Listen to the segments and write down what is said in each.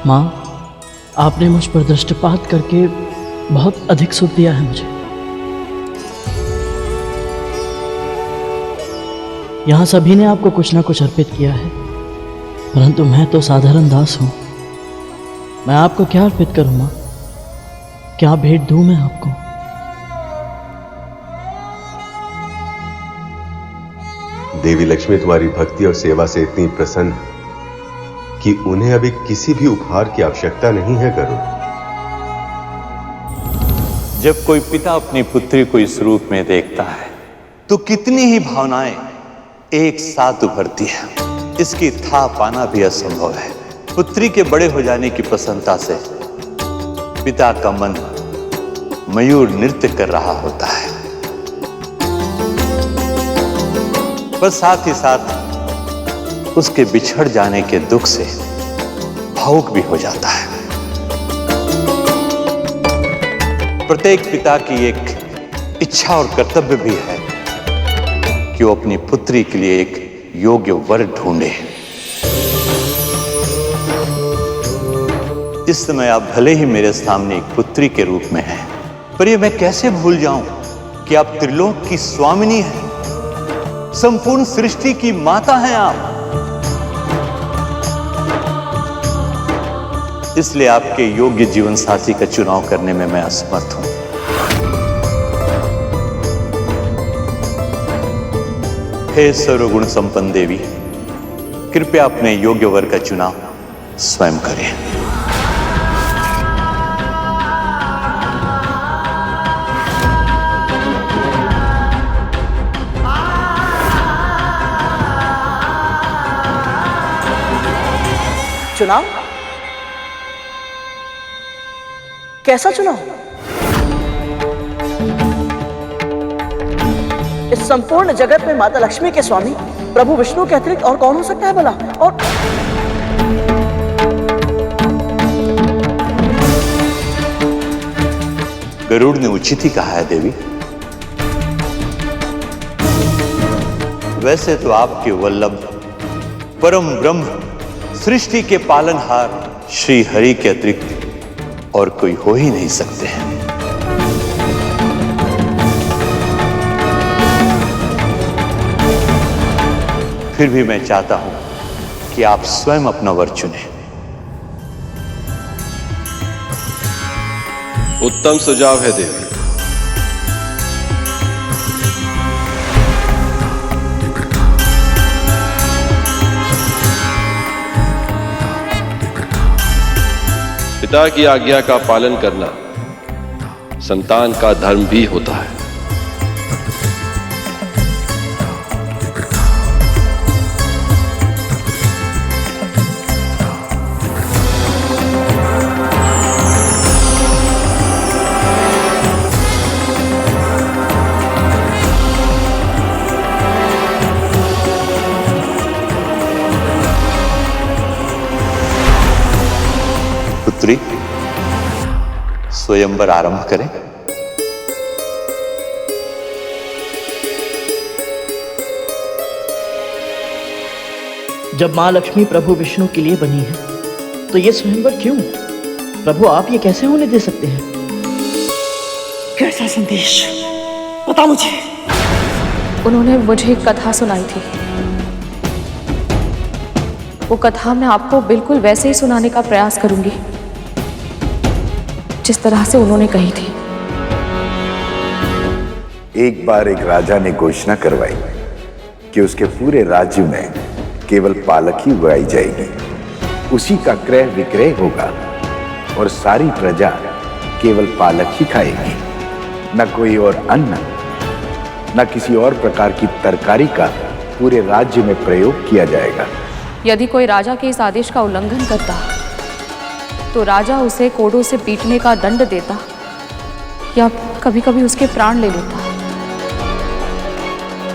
माँ, आपने मुझ पर दृष्टिपात करके बहुत अधिक सुख दिया है मुझे। यहाँ सभी ने आपको कुछ ना कुछ अर्पित किया है, परंतु मैं तो साधारण दास हूँ। मैं आपको क्या अर्पित करूँ माँ? क्या भेंट दूँ मैं आपको? देवी लक्ष्मी तुम्हारी भक्ति और सेवा से इतनी प्रसन्न कि उन्हें अभी किसी भी उपहार की आवश्यकता नहीं है गरुड़। जब कोई पिता अपनी पुत्री को इस रूप में देखता है तो कितनी ही भावनाएं एक साथ उभरती है। इसकी था पाना भी असंभव है। पुत्री के बड़े हो जाने की प्रसन्नता से पिता का मन मयूर नृत्य कर रहा होता है, पर साथ ही साथ उसके बिछड़ जाने के दुख से भावुक भी हो जाता है। प्रत्येक पिता की एक इच्छा और कर्तव्य भी है कि वो अपनी पुत्री के लिए एक योग्य वर ढूंढे। इस समय आप भले ही मेरे सामने एक पुत्री के रूप में हैं, पर यह मैं कैसे भूल जाऊं कि आप त्रिलोक की स्वामिनी हैं, संपूर्ण सृष्टि की माता हैं आप। इसलिए आपके योग्य जीवन साथी का चुनाव करने में मैं असमर्थ हूं। हे सर्वगुण संपन्न देवी, कृपया अपने योग्य वर का चुनाव स्वयं करें। चुनाव? कैसा चुनाव? इस संपूर्ण जगत में माता लक्ष्मी के स्वामी प्रभु विष्णु के अतिरिक्त और कौन हो सकता है भला? और गरुड़ ने उचित ही कहा है देवी। वैसे तो आपके वल्लभ परम ब्रह्म सृष्टि के पालनहार श्री हरि के अतिरिक्त और कोई हो ही नहीं सकते हैं। फिर भी मैं चाहता हूं कि आप स्वयं अपना वर चुनें। उत्तम सुझाव है देवी। पिता की आज्ञा का पालन करना संतान का धर्म भी होता है। पुत्री, स्वयंवर आरंभ करें। जब माँ लक्ष्मी प्रभु विष्णु के लिए बनी है तो ये स्वयंवर क्यों? प्रभु, आप ये कैसे होने दे सकते हैं? कैसा संदेश? बता मुझे। उन्होंने मुझे एक कथा सुनाई थी। वो कथा मैं आपको बिल्कुल वैसे ही सुनाने का प्रयास करूंगी जिस तरह से उन्होंने कही थी। एक बार एक राजा ने घोषणा करवाई कि उसके पूरे राज्य में केवल पालक ही उगाई जाएगी, उसी का क्रय विक्रय होगा और सारी प्रजा केवल पालक ही खाएगी। न कोई और अन्न, न किसी और प्रकार की तरकारी का पूरे राज्य में प्रयोग किया जाएगा। यदि कोई राजा के इस आदेश का उल्लंघन करता तो राजा उसे कोड़ों से पीटने का दंड देता या कभी कभी उसके प्राण ले लेता।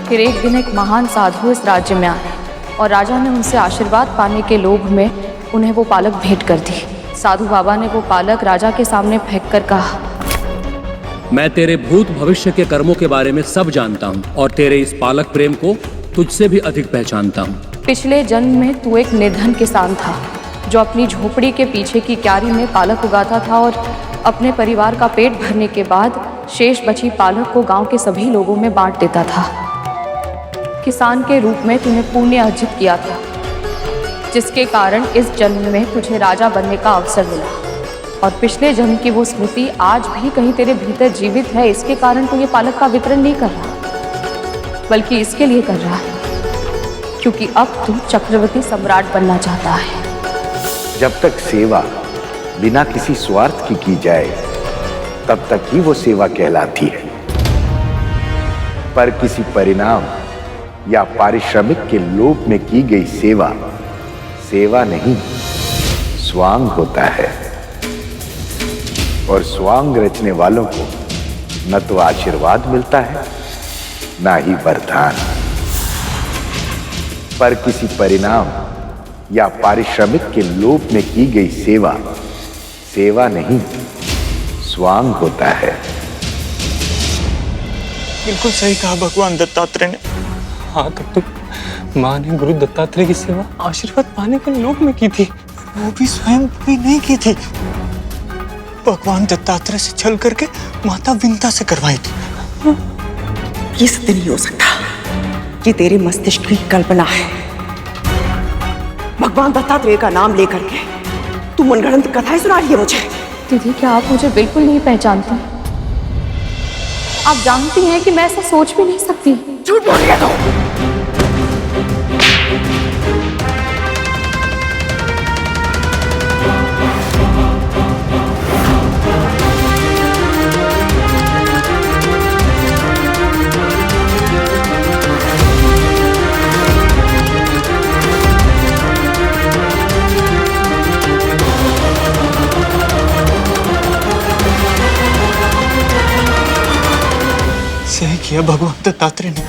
फिर एक दिन एक महान साधु इस राज्य में आए और राजा ने उनसे आशीर्वाद पाने के लोभ में उन्हें वो पालक भेंट कर दी। साधु बाबा ने वो पालक राजा के सामने फेंक कर कहा, मैं तेरे भूत भविष्य के कर्मों के बारे में सब जानता हूँ और तेरे इस पालक प्रेम को तुझसे भी अधिक पहचानता हूँ। पिछले जन्म में तू एक निर्धन किसान था जो अपनी झोपड़ी के पीछे की क्यारी में पालक उगाता था और अपने परिवार का पेट भरने के बाद शेष बची पालक को गांव के सभी लोगों में बांट देता था। किसान के रूप में तूने पुण्य अर्जित किया था, जिसके कारण इस जन्म में तुझे राजा बनने का अवसर मिला। और पिछले जन्म की वो स्मृति आज भी कहीं तेरे भीतर जीवित है। इसके कारण तू ये पालक का वितरण नहीं कर रहा, बल्कि इसके लिए कर रहा है क्योंकि अब तू चक्रवर्ती सम्राट बनना चाहता है। जब तक सेवा बिना किसी स्वार्थ की जाए तब तक ही वो सेवा कहलाती है। पर किसी परिणाम या पारिश्रमिक के लोभ में की गई सेवा सेवा नहीं, स्वांग होता है। और स्वांग रचने वालों को न तो आशीर्वाद मिलता है ना ही वरदान। पर किसी परिणाम या पारिश्रमिक के लोभ में की गई सेवा सेवा नहीं, स्वांग होता है। बिल्कुल सही कहा भगवान दत्तात्रेय ने। हाँ, तब तो माँ ने गुरु दत्तात्रेय की सेवा आशीर्वाद पाने के लोभ में की थी, वो भी स्वयं भी नहीं की थी। भगवान दत्तात्रेय से छल करके माता विंता से करवाई थी। ये सत्य नहीं हो सकता, ये तेरे मस्तिष्क की कल्पना है। भगवान दत्तात्रेय का नाम लेकर के तू मनगढ़ंत कथाएं सुना रही है मुझे। दीदी, क्या आप मुझे बिल्कुल नहीं पहचानती? आप जानती हैं कि मैं ऐसा सोच भी नहीं सकती। झूठ बोल रही है तू। सही किया भगवान दत्तात्रेय ने,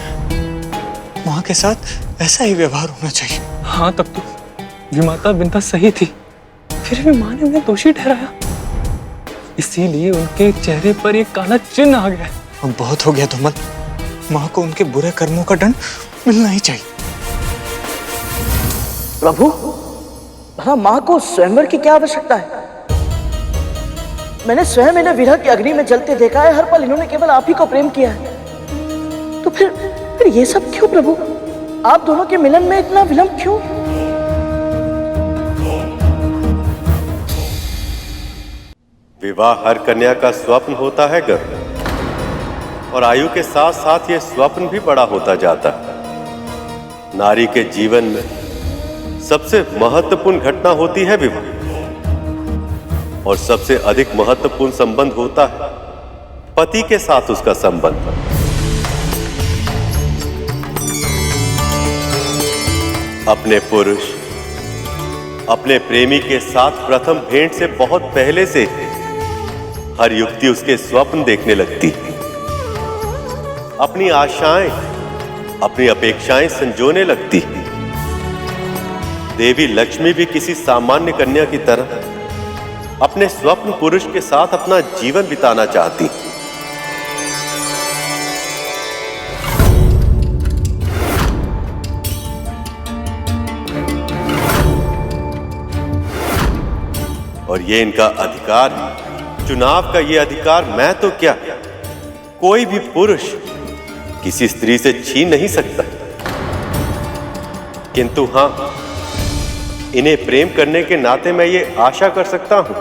माँ के साथ ऐसा ही व्यवहार होना चाहिए। हाँ, तब तो विमाता विंता सही थी, फिर भी माँ ने उन्हें दोषी ठहराया, इसीलिए उनके चेहरे पर एक काला चिन्ह आ गया। अब बहुत हो गया धूमल, माँ को उनके बुरे कर्मों का दंड मिलना ही चाहिए। प्रभु, भला माँ को स्वयंवर की क्या आवश्यकता है? मैंने स्वयं इन्हें विरह की अग्नि में जलते देखा है। हर पल इन्होंने केवल आप ही को प्रेम किया है। तो फिर ये सब क्यों प्रभु? आप दोनों के मिलन में इतना विलंब क्यों? विवाह हर कन्या का स्वप्न होता है गर्व, और आयु के साथ साथ यह स्वप्न भी बड़ा होता जाता है। नारी के जीवन में सबसे महत्वपूर्ण घटना होती है विवाह, और सबसे अधिक महत्वपूर्ण संबंध होता है पति के साथ उसका संबंध। अपने पुरुष अपने प्रेमी के साथ प्रथम भेंट से बहुत पहले से हर युवती उसके स्वप्न देखने लगती है, अपनी आशाएं अपनी अपेक्षाएं संजोने लगती है। देवी लक्ष्मी भी किसी सामान्य कन्या की तरह अपने स्वप्न पुरुष के साथ अपना जीवन बिताना चाहती। और ये इनका अधिकार है, चुनाव का ये अधिकार मैं तो क्या, कोई भी पुरुष किसी स्त्री से छीन नहीं सकता। किंतु हां, इन्हें प्रेम करने के नाते मैं ये आशा कर सकता हूं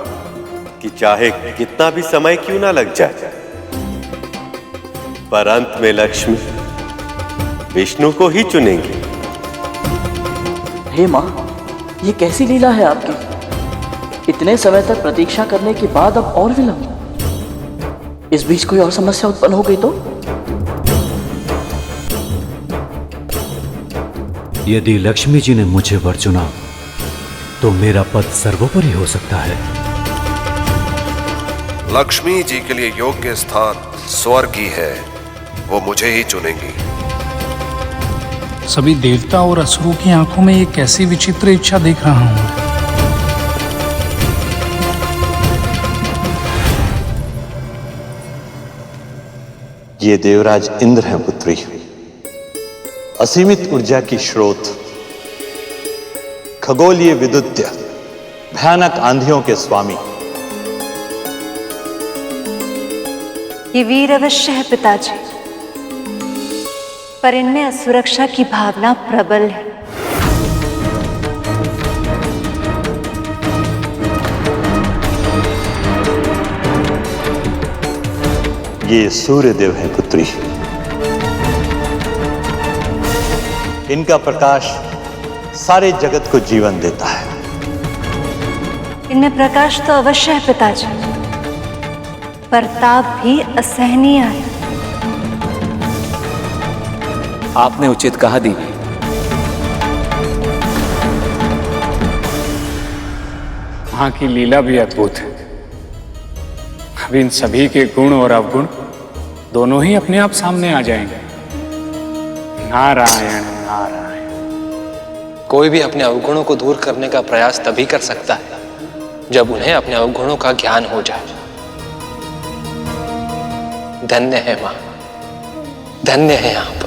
कि चाहे कितना भी समय क्यों ना लग जाए, पर अंत में लक्ष्मी विष्णु को ही चुनेंगे। हे माँ, ये कैसी लीला है आपकी? इतने समय तक प्रतीक्षा करने के बाद अब और विलंब। इस बीच कोई और समस्या उत्पन्न हो गई तो? यदि लक्ष्मी जी ने मुझे वर चुना तो मेरा पद सर्वोपरि हो सकता है। लक्ष्मी जी के लिए योग्य स्थान स्वर्ग ही है, वो मुझे ही चुनेंगी। सभी देवता और असुरों की आंखों में एक ऐसी विचित्र इच्छा देख रहा हूं। ये देवराज इंद्र हैं पुत्री, असीमित ऊर्जा की स्रोत, खगोलीय विद्युत भयानक आंधियों के स्वामी। ये वीर अवश्य है पिताजी, पर इनमें असुरक्षा की भावना प्रबल है। ये सूर्यदेव है पुत्री। इनका प्रकाश सारे जगत को जीवन देता है। इनमें प्रकाश तो अवश्य है पिताजी, पर ताप भी असहनीय है। आपने उचित कहा दीदी। वहां की लीला भी अद्भुत है। अब इन सभी के गुण और अवगुण दोनों ही अपने आप सामने आ जाएंगे। नारायण नारायण। कोई भी अपने अवगुणों को दूर करने का प्रयास तभी कर सकता है जब उन्हें अपने अवगुणों का ज्ञान हो जाए। धन्य है मां, धन्य है आप।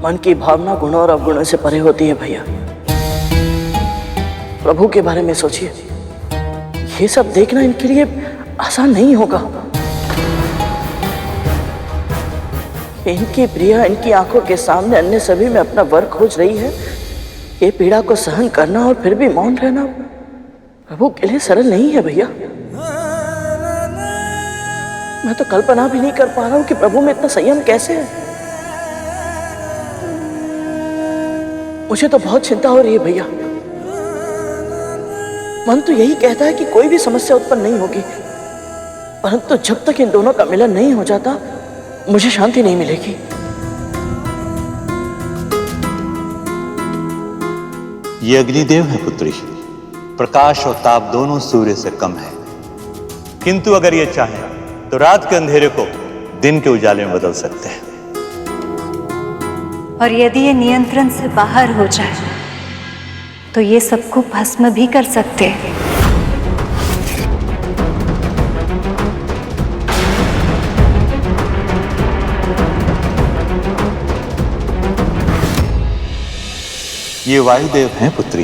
मन की भावना गुणों और अवगुणों से परे होती है भैया। प्रभु के बारे में सोचिए, ये सब देखना इनके लिए आसान नहीं होगा। इनकी प्रिया इनकी आंखों के सामने अन्य सभी में अपना वर खोज रही है। ये पीड़ा को सहन करना और फिर भी मौन रहना प्रभु के लिए सरल नहीं है भैया। मैं तो कल्पना भी नहीं कर पा रहा हूं कि प्रभु में इतना संयम कैसे है। मुझे तो बहुत चिंता हो रही है भैया। मन तो यही कहता है कि कोई भी समस्या उत्पन्न नहीं होगी, परंतु जब तक इन दोनों का मिलन नहीं हो जाता मुझे शांति नहीं मिलेगी। ये अग्निदेव है पुत्री। प्रकाश और ताप दोनों सूर्य से कम है, किंतु अगर ये चाहे तो रात के अंधेरे को दिन के उजाले में बदल सकते हैं। और यदि ये नियंत्रण से बाहर हो जाए तो ये सबको भस्म भी कर सकते हैं। ये वायुदेव हैं पुत्री।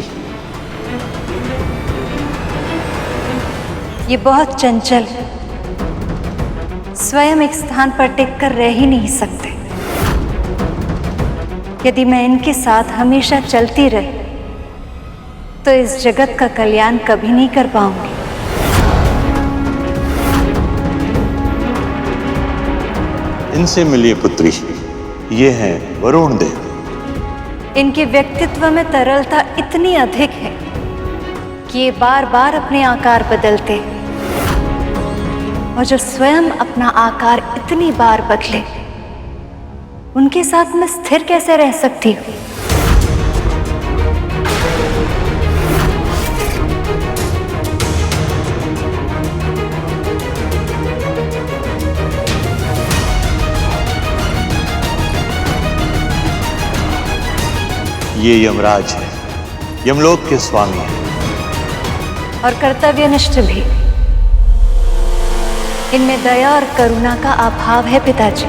ये बहुत चंचल है, स्वयं एक स्थान पर टिककर रह ही नहीं सकते। यदि मैं इनके साथ हमेशा चलती रही तो इस जगत का कल्याण कभी नहीं कर पाऊंगी। इनसे मिलिए पुत्री, ये हैं वरुण देव। इनके व्यक्तित्व में तरलता इतनी अधिक है कि ये बार बार अपने आकार बदलते हैं, और जो स्वयं अपना आकार इतनी बार बदले उनके साथ मैं स्थिर कैसे रह सकती हूँ। ये यमराज है, यमलोक के स्वामी हैं। और कर्तव्यनिष्ठ भी। इनमें दया और करुणा का अभाव है पिताजी।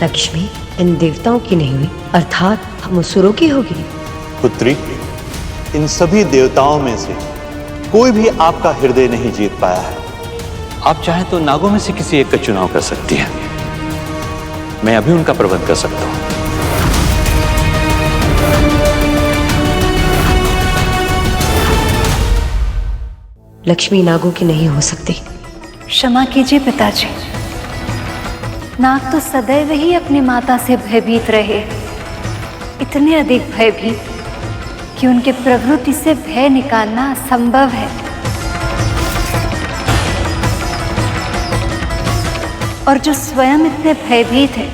लक्ष्मी इन देवताओं की नहीं हुई, अर्थात हम असुरों की होगी। पुत्री, इन सभी देवताओं में से कोई भी आपका हृदय नहीं जीत पाया है। आप चाहें तो नागों में से किसी एक का चुनाव कर सकती हैं। मैं अभी उनका प्रबंध कर सकता हूं। लक्ष्मी नागों की नहीं हो सकती। क्षमा कीजिए पिताजी, नाग तो सदैव ही अपनी माता से भयभीत रहे, इतने अधिक भयभीत कि उनके प्रवृत्ति से भय निकालना असंभव है। और जो स्वयं इतने भयभीत है,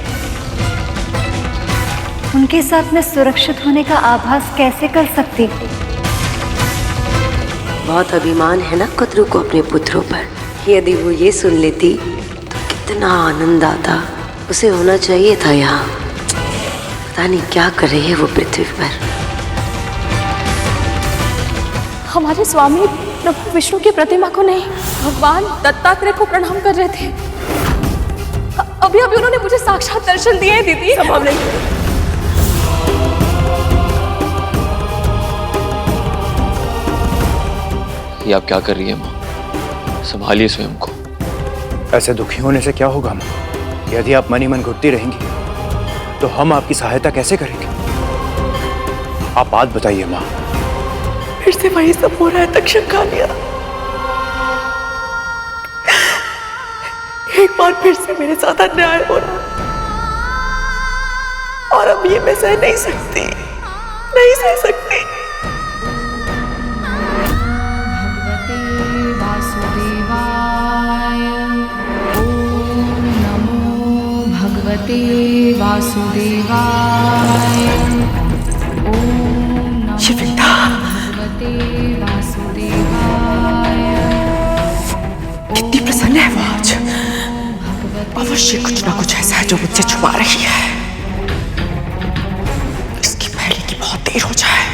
उनके साथ मैं सुरक्षित होने का आभास कैसे कर सकती हूँ? बहुत अभिमान है ना कद्रू को अपने पुत्रों पर। यदि वो ये सुन लेती तो कितना आनंद आता। उसे होना चाहिए था यहाँ। पता नहीं क्या कर रही है वो पृथ्वी पर। हमारे स्वामी प्रभु विष्णु की प्रतिमा को नहीं, भगवान दत्तात्रेय को प्रणाम कर रहे थे। अभी अभी उन्होंने मुझे साक्षात दर्शन दिए दीदी। संभव नहीं। ये आप क्या कर रही है माँ? संभालिए स्वयं को। ऐसे दुखी होने से क्या होगा माँ? यदि आप मन ही मन घुटती रहेंगी तो हम आपकी सहायता कैसे करेंगे? आप बात बताइए माँ। फिर से वही सब हो रहा है तक्षक कालिया। एक बार फिर से मेरे साथ अन्याय हो रहा है और अब ये मैं सह नहीं सकती, नहीं सह सकती। भगवते वासुदेवाय। शिविता, कितनी प्रसन्न है वो आज। अवश्य कुछ ना कुछ ऐसा है जो मुझसे छुपा रही है। इसकी पहले की बहुत देर हो जाए।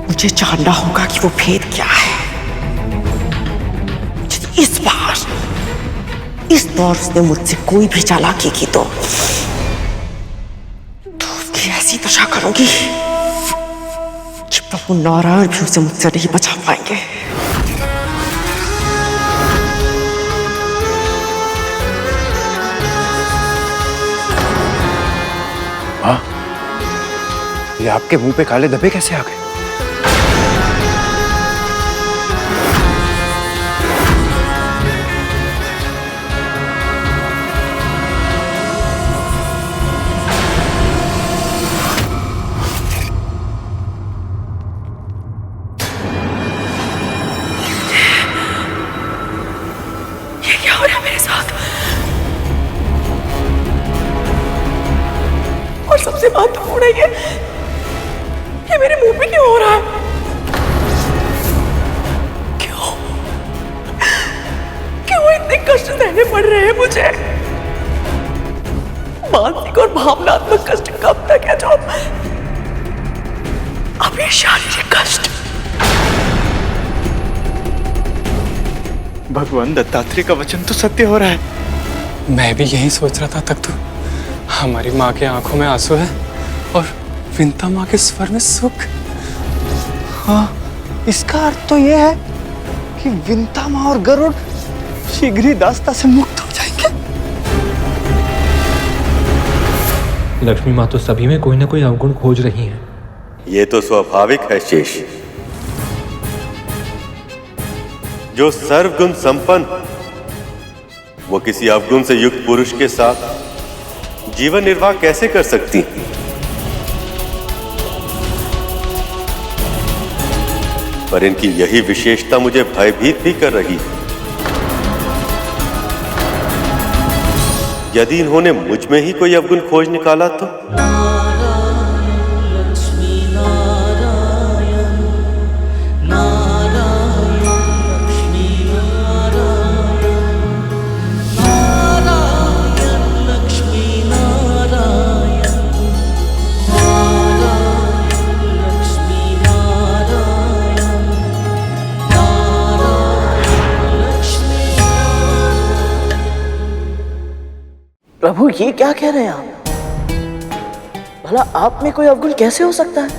मुझे जानना होगा कि वो भेद क्या है। इस बार उसने मुझसे कोई भी चालाकी की तो उसकी ऐसी दशा करूंगी कि प्रभु नारायण भी उसे मुझसे नहीं बचा पाएंगे। हाँ, ये आपके मुंह पे काले धब्बे कैसे आ गए? सबसे महत्वपूर्ण है ये मेरे मुंह पे क्यों हो रहा है? क्यों इतने कष्ट सहने पड़ रहे हैं मुझे? मानसिक और भावनात्मक कष्ट कब तक है जो अब ये शारीरिक कष्ट? भगवान दत्तात्रेय का वचन तो सत्य हो रहा है। मैं भी यही सोच रहा था तक तो। हमारी माँ के आंखों में आंसू है और विंता माँ के स्वर में सुख। हाँ, इसका अर्थ तो यह है कि विंता माँ और गरुड़ शीघ्र ही दास्ता से मुक्त हो जाएंगे। लक्ष्मी माँ तो सभी में कोई ना कोई अवगुण खोज रही हैं। ये तो स्वाभाविक है शेष। जो सर्वगुण संपन्न वो किसी अवगुण से युक्त पुरुष के साथ जीवन निर्वाह कैसे कर सकती? पर इनकी यही विशेषता मुझे भयभीत भी कर रही है। यदि इन्होंने मुझ में ही कोई अवगुण खोज निकाला तो? प्रभु ये क्या कह रहे हैं आप? भला आप में कोई अवगुण कैसे हो सकता है?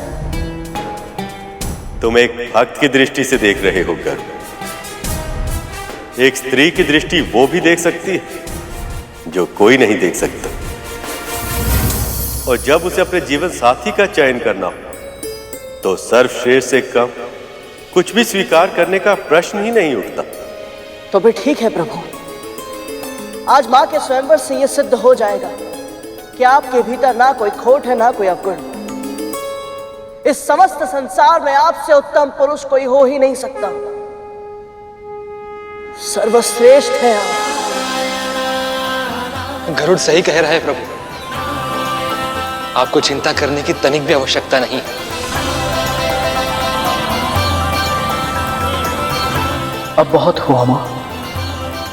तुम एक भक्त की दृष्टि से देख रहे हो गर्व। एक स्त्री की दृष्टि वो भी देख सकती है जो कोई नहीं देख सकता। और जब उसे अपने जीवन साथी का चयन करना हो तो सर्वश्रेष्ठ से कम कुछ भी स्वीकार करने का प्रश्न ही नहीं उठता। तो भी ठीक है प्रभु, आज मां के स्वयंवर से यह सिद्ध हो जाएगा कि आपके भीतर ना कोई खोट है ना कोई अवगुण। इस समस्त संसार में आपसे उत्तम पुरुष कोई हो ही नहीं सकता। सर्वश्रेष्ठ है आप। गरुड़ सही कह रहा है प्रभु। आपको चिंता करने की तनिक भी आवश्यकता नहीं। अब बहुत हुआ मां,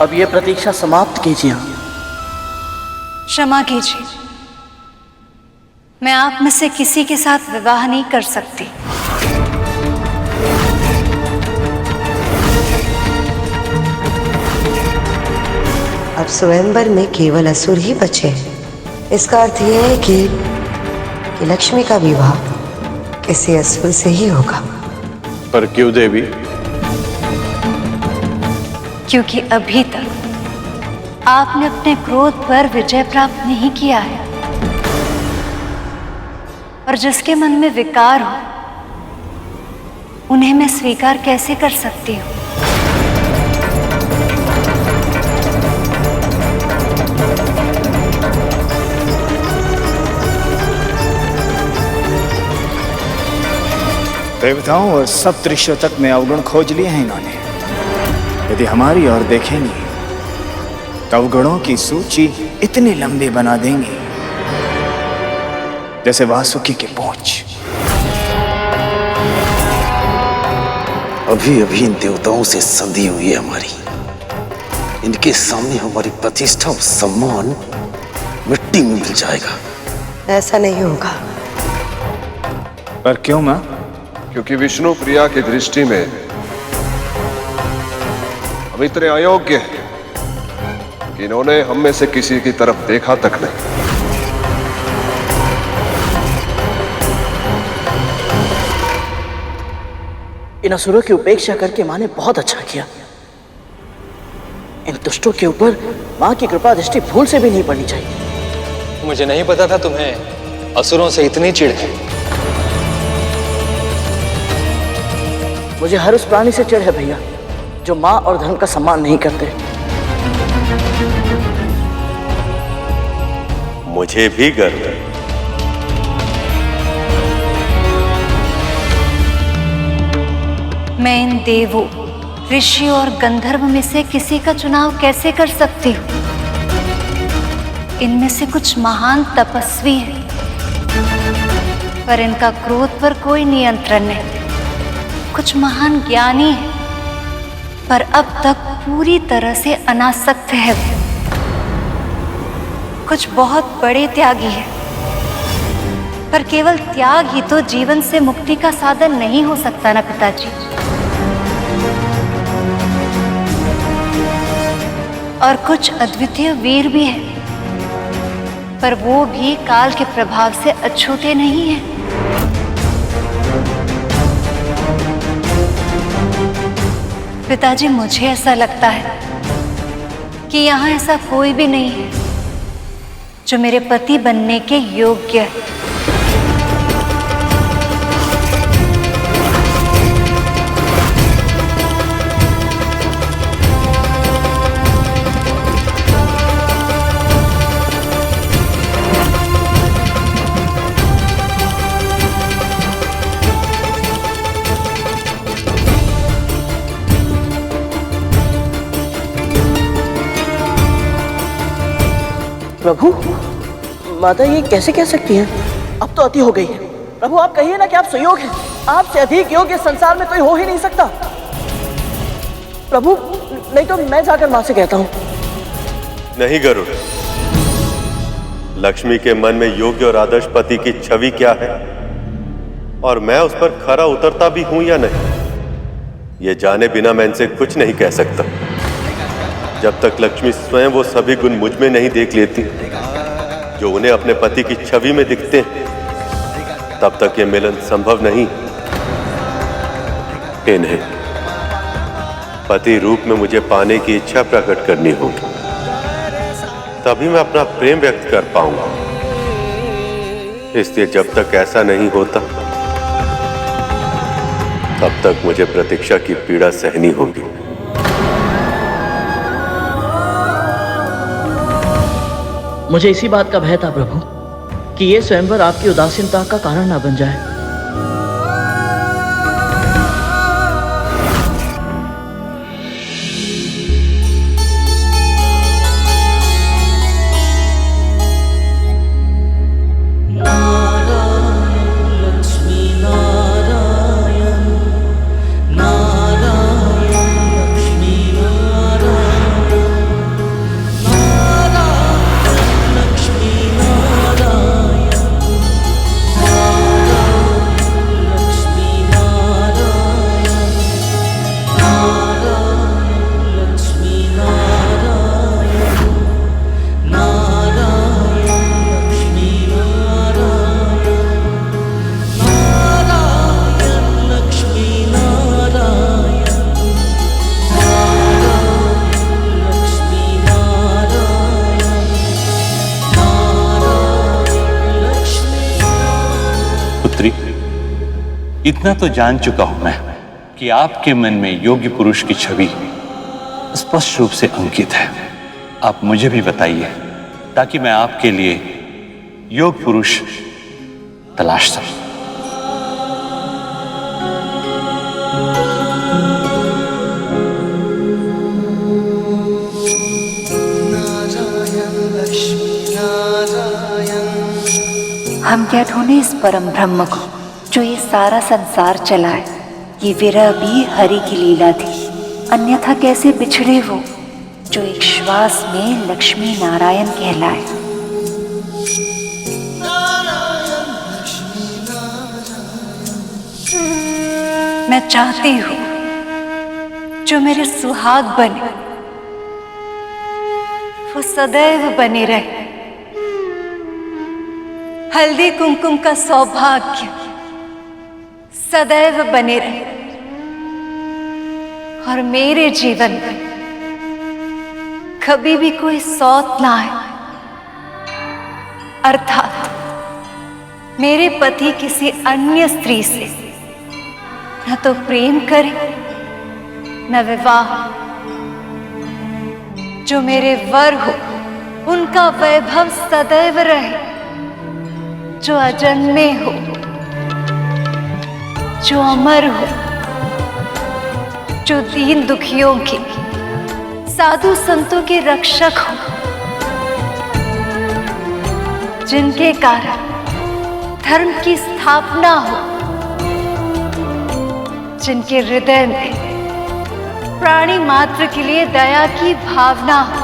अब ये प्रतीक्षा समाप्त कीजिए। क्षमा कीजिए, मैं आप में से किसी के साथ विवाह नहीं कर सकती। अब स्वयंवर में केवल असुर ही बचे हैं। इसका अर्थ यह है कि लक्ष्मी का विवाह किसी असुर से ही होगा। पर क्यों देवी? क्योंकि अभी तक आपने अपने क्रोध पर विजय प्राप्त नहीं किया है, और जिसके मन में विकार हो उन्हें मैं स्वीकार कैसे कर सकती हूँ? देवताओं और सप्तऋषियों तक में अवगुण खोज लिए हैं इन्होंने। यदि हमारी ओर देखेंगे तो अवगुणों की सूची इतनी लंबी बना देंगे जैसे वासुकी की पूंछ। अभी अभी इन देवताओं से संधि हुई है हमारी। इनके सामने हमारी प्रतिष्ठा और सम्मान मिट्टी में मिल जाएगा। ऐसा नहीं होगा। पर क्यों मां? क्योंकि विष्णु प्रिया की दृष्टि में हम इतने अयोग्य हैं कि इन्होंने हम में से किसी की तरफ देखा तक नहीं। इन असुरों की उपेक्षा करके माँ ने बहुत अच्छा किया। इन दुष्टों के ऊपर माँ की कृपा दृष्टि भूल से भी नहीं पड़नी चाहिए। मुझे नहीं पता था तुम्हें असुरों से इतनी चिढ़ है। मुझे हर उस प्राणी से चिढ़ है भैया जो माँ और धर्म का सम्मान नहीं करते। मुझे भी गर्व है। मैं इन देवों, ऋषियों और गंधर्व में से किसी का चुनाव कैसे कर सकती हूँ? इनमें से कुछ महान तपस्वी हैं, पर इनका क्रोध पर कोई नियंत्रण नहीं। कुछ महान ज्ञानी हैं, पर अब तक पूरी तरह से अनासक्त है। कुछ बहुत बड़े त्यागी हैं, पर केवल त्याग ही तो जीवन से मुक्ति का साधन नहीं हो सकता ना पिताजी। और कुछ अद्वितीय वीर भी हैं, पर वो भी काल के प्रभाव से अछूते नहीं हैं। पिताजी, मुझे ऐसा लगता है कि यहाँ ऐसा कोई भी नहीं है जो मेरे पति बनने के योग्य है। प्रभु, माता ये कैसे कह सकती हैं? अब तो अति हो गई है। प्रभु, आप कहिए ना कि आप सुयोग हैं। आपसे अधिक योग्य संसार में कोई हो ही नहीं सकता। प्रभु, नहीं तो मैं जाकर मां से कहता हूं। नहीं गरुड़, लक्ष्मी के मन में योग्य और आदर्श पति की छवि क्या है और मैं उस पर खरा उतरता भी हूं या नहीं, ये जाने बिना मैं इनसे कुछ नहीं कह सकता। जब तक लक्ष्मी स्वयं वो सभी गुण मुझ में नहीं देख लेती जो उन्हें अपने पति की छवि में दिखते हैं, तब तक ये मिलन संभव नहीं। इन्हें पति रूप में मुझे पाने की इच्छा प्रकट करनी होगी, तभी मैं अपना प्रेम व्यक्त कर पाऊंगा। इसलिए जब तक ऐसा नहीं होता तब तक मुझे प्रतीक्षा की पीड़ा सहनी होगी। मुझे इसी बात का भय था प्रभु कि ये स्वयंवर आपकी उदासीनता का कारण न बन जाए। पुत्री, इतना तो जान चुका हूं मैं कि आपके मन में योग्य पुरुष की छवि स्पष्ट रूप से अंकित है। आप मुझे भी बताइए ताकि मैं आपके लिए योग्य पुरुष तलाश सकूं। हम क्या ढूंढे इस परम ब्रह्म को जो ये सारा संसार चलाए। ये विरह भी हरि की लीला थी, अन्यथा कैसे बिछड़े वो जो एक श्वास में लक्ष्मी नारायण कहलाए। मैं चाहती हूँ जो मेरे सुहाग बने वो सदैव बने रहे। हल्दी कुमकुम का सौभाग्य सदैव बने रहे और मेरे जीवन में कभी भी कोई सौत ना आए, अर्थात मेरे पति किसी अन्य स्त्री से न तो प्रेम करे न विवाह। जो मेरे वर हो उनका वैभव सदैव रहे, जो अजन्मे हो, जो अमर हो, जो दीन दुखियों के साधु संतों के रक्षक हो, जिनके कारण धर्म की स्थापना हो, जिनके हृदय में प्राणी मात्र के लिए दया की भावना हो।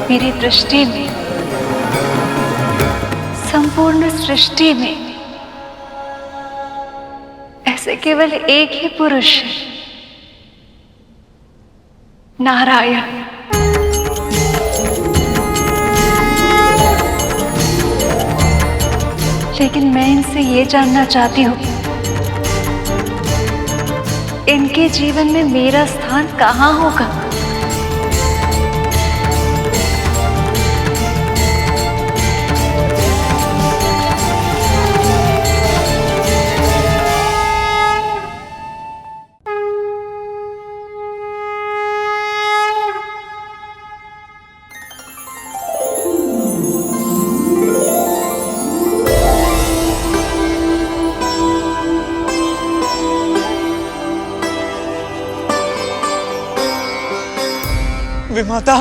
मेरी दृष्टि में संपूर्ण सृष्टि में ऐसे केवल एक ही पुरुष है, नारायण। लेकिन मैं इनसे ये जानना चाहती हूँ, इनके जीवन में मेरा स्थान कहाँ होगा? विमाता,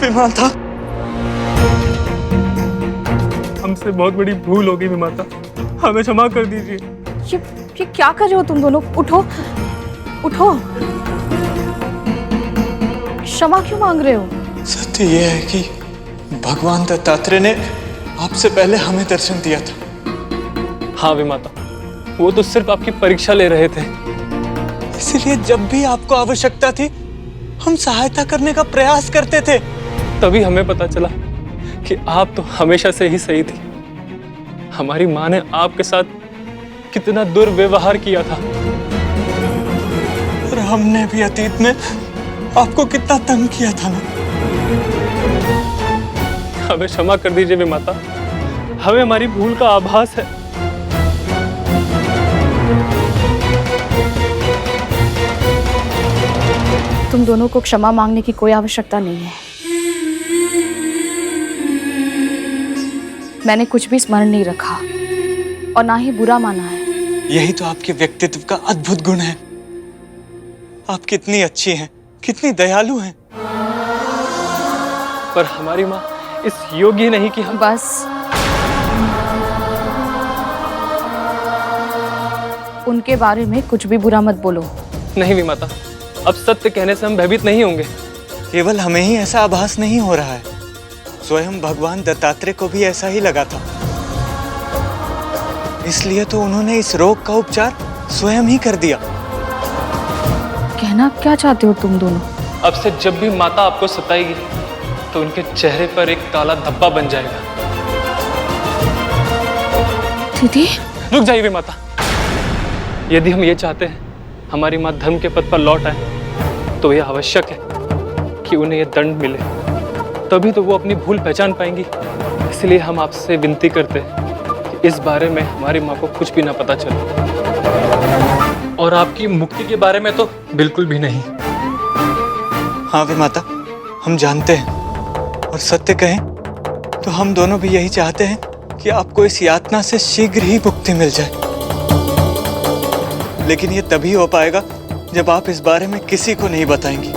विमाता, हमसे बहुत बड़ी भूल हो गई विमाता, हमें क्षमा कर दीजिए। ये क्या कर रहे हो तुम दोनों? उठो, उठो। क्षमा क्यों मांग रहे हो? सत्य यह है कि भगवान दत्तात्रेय ने आपसे पहले हमें दर्शन दिया था। हाँ विमाता, वो तो सिर्फ आपकी परीक्षा ले रहे थे, इसलिए जब भी आपको आवश्यकता थी हम सहायता करने का प्रयास करते थे। तभी हमें पता चला कि आप तो हमेशा से ही सही थी। हमारी माँ ने आपके साथ कितना दुर्व्यवहार किया था और हमने भी अतीत में आपको कितना तंग किया था ना। हमें क्षमा कर दीजिए विमाता, हमें हमारी भूल का आभास है। तुम दोनों को क्षमा मांगने की कोई आवश्यकता नहीं है। मैंने कुछ भी स्मरण नहीं रखा और ना ही बुरा माना है। यही तो आपके व्यक्तित्व का अद्भुत गुण है। आप कितनी अच्छी हैं, कितनी दयालु हैं। पर हमारी माँ इस योग्य नहीं कि हम बस उनके बारे में कुछ भी बुरा मत बोलो। नहीं विमाता, अब सत्य कहने से हम भयभीत नहीं होंगे। केवल हमें ही ऐसा आभास नहीं हो रहा है, स्वयं भगवान दत्तात्रेय को भी ऐसा ही लगा था। इसलिए तो उन्होंने इस रोग का उपचार स्वयं ही कर दिया। कहना क्या चाहते हो तुम दोनों? अब से जब भी माता आपको सताएगी तो उनके चेहरे पर एक काला धब्बा बन जाएगा। दीदी रुक जाइए विमाता। यदि हम ये चाहते हैं हमारी माँ धर्म के पथ पर लौट आए, तो यह आवश्यक है कि उन्हें यह दंड मिले, तभी तो वो अपनी भूल पहचान पाएंगी। इसलिए हम आपसे विनती करते हैं कि इस बारे में हमारी माँ को कुछ भी ना पता चले, और आपकी मुक्ति के बारे में तो बिल्कुल भी नहीं। हाँ विमाता, हम जानते हैं, और सत्य कहें तो हम दोनों भी यही चाहते हैं कि आपको इस यातना से शीघ्र ही मुक्ति मिल जाए। लेकिन ये तभी हो पाएगा जब आप इस बारे में किसी को नहीं बताएंगी।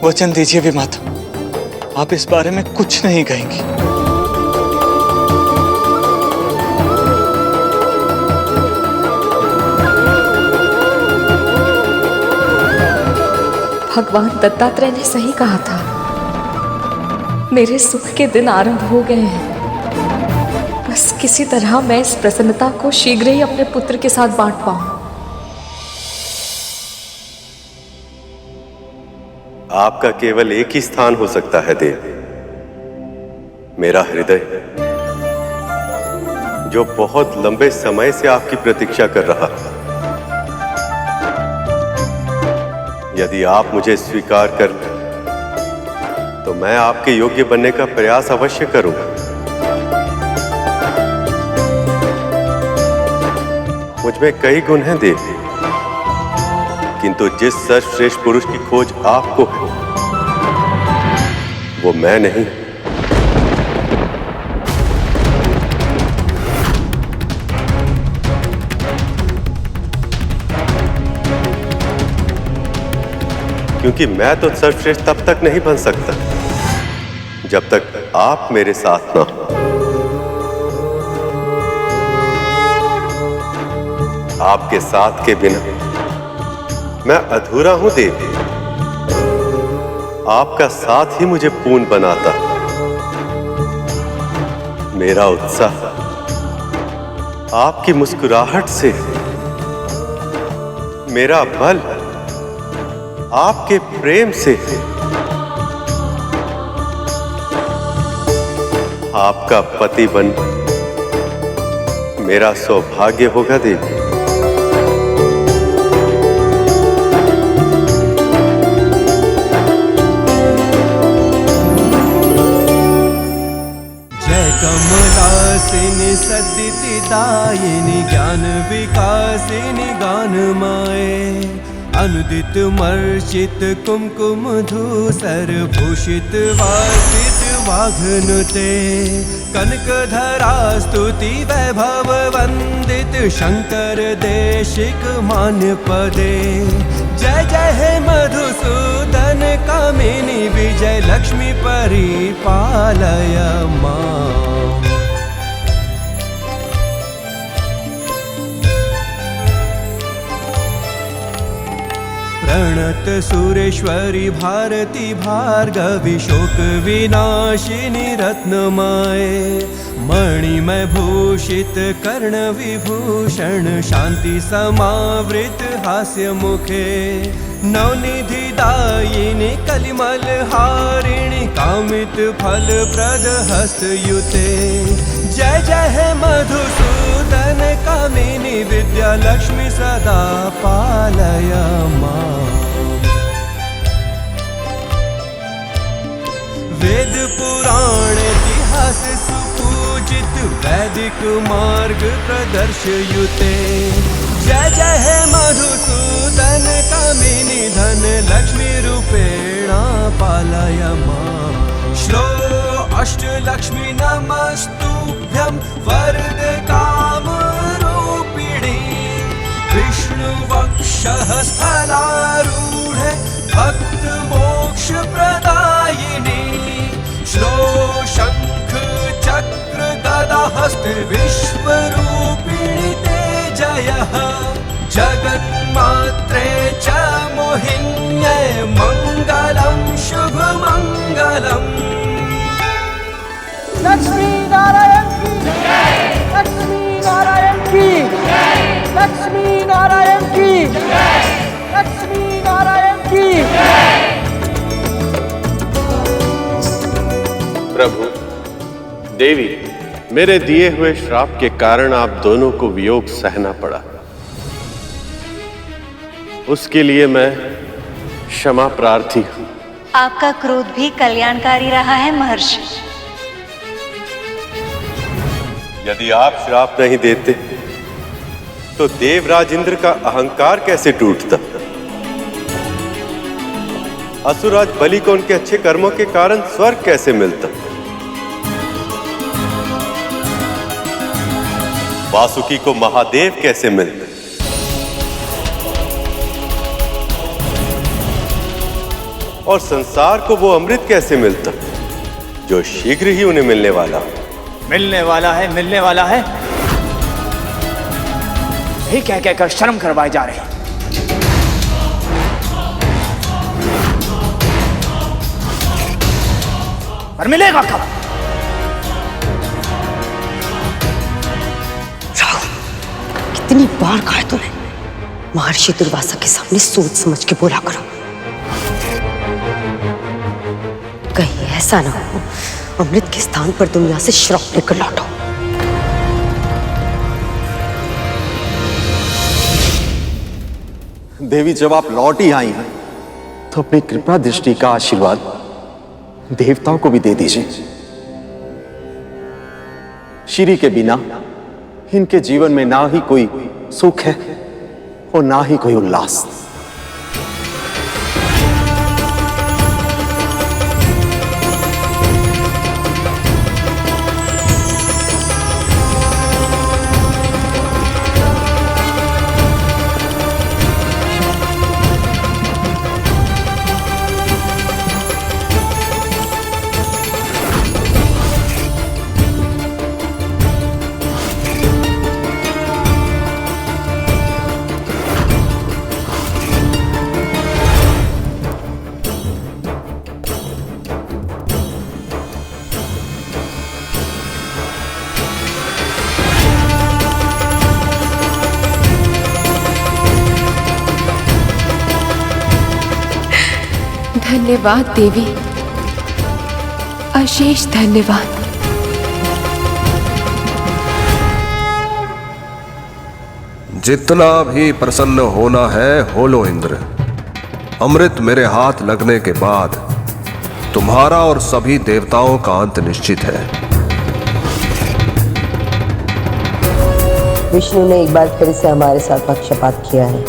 वचन दीजिए विमाता, आप इस बारे में कुछ नहीं कहेंगी। भगवान दत्तात्रेय ने सही कहा था, मेरे सुख के दिन आरंभ हो गए हैं। बस किसी तरह मैं इस प्रसन्नता को शीघ्र ही अपने पुत्र के साथ बांट पाऊं। आपका केवल एक ही स्थान हो सकता है देव, मेरा हृदय, जो बहुत लंबे समय से आपकी प्रतीक्षा कर रहा है। यदि आप मुझे स्वीकार कर लें तो मैं आपके योग्य बनने का प्रयास अवश्य करूंगा। मुझ में कई गुण हैं देव, किंतु जिस सर्वश्रेष्ठ पुरुष की खोज आपको है, वो मैं नहीं। क्योंकि मैं तो सर्वश्रेष्ठ तब तक नहीं बन सकता जब तक आप मेरे साथ ना हो। आपके साथ के बिना मैं अधूरा हूं देव। आपका साथ ही मुझे पूर्ण बनाता। मेरा उत्साह आपकी मुस्कुराहट से, मेरा बल आपके प्रेम से। आपका पति बन मेरा सौभाग्य होगा देवी। कमलासिनी सद्दितिदायिनी ज्ञान विकासिनी गानमाये अनुदित मर्चित कुमकुम धूसर भूषित वासित वाघनुते कनकधरा स्तुति वैभव वंदित शंकर देशिक मान्य पदे। जय जय हे मधुसूदन कामिनी विजय लक्ष्मी परिपालय मां। प्रणत सुरेश्वरी भारती भार्गवी शोक विनाशिनी रत्नमाये मणिमय भूषित कर्ण विभूषण शांति समावृत हास्य मुखे नवनिधि दायिनी कलिमल हारिणी कामित फल प्रद हस्तयुते। जय जय हे मधुसूदन कामिनी विद्या लक्ष्मी सदा पालय मां। वैदिक मार्ग प्रदर्शयुते। जय जय हे मधुसूदन कामिनी धन लक्ष्मी रूपेण पालय माम्। श्लो अष्टलक्ष्मी नमस्तुभ्यं वरद कामरूपिणी। विष्णुवक्षः स्थलारूढे भक्त मोक्ष प्रदायिनी। श्लो शंख चक्र गदा हस्ते विश्वरूपिणी ते जयः। जगन्मात्रे च मोहिन्यै मंगलं शुभ मंगलम्। लक्ष्मी नारायण की जय, लक्ष्मी नारायण की जय, लक्ष्मी नारायण की जय, लक्ष्मी नारायण की जय। प्रभु, देवी, मेरे दिए हुए श्राप के कारण आप दोनों को वियोग सहना पड़ा। उसके लिए मैं क्षमा प्रार्थी हूं। आपका क्रोध भी कल्याणकारी रहा है महर्षि। यदि आप श्राप नहीं देते तो देवराज इंद्र का अहंकार कैसे टूटता? असुरराज बलि को उनके अच्छे कर्मों के कारण स्वर्ग कैसे मिलता? वासुकी को महादेव कैसे मिलते? और संसार को वो अमृत कैसे मिलता जो शीघ्र ही उन्हें मिलने वाला? मिलने वाला है, मिलने वाला है, यही कह कहकर शर्म करवाए जा रहे हैं। पर मिलेगा कब? कितनी बार कहा तूने महर्षि दुर्वासा के सामने सोच समझ के बोला करो। कहीं ऐसा ना हो अमृत के स्थान पर तुम यहां से श्राप लेकर लौटो। देवी, जब आप लौट ही आई हैं तो अपनी कृपा दृष्टि का आशीर्वाद देवताओं को भी दे दीजिए। श्री के बिना इनके जीवन में ना ही कोई सुख है और ना ही कोई उल्लास। धन्यवाद देवी, अशेष धन्यवाद। जितना भी प्रसन्न होना है हो लो इंद्र। अमृत मेरे हाथ लगने के बाद तुम्हारा और सभी देवताओं का अंत निश्चित है। विष्णु ने एक बार फिर से हमारे साथ पक्षपात किया है,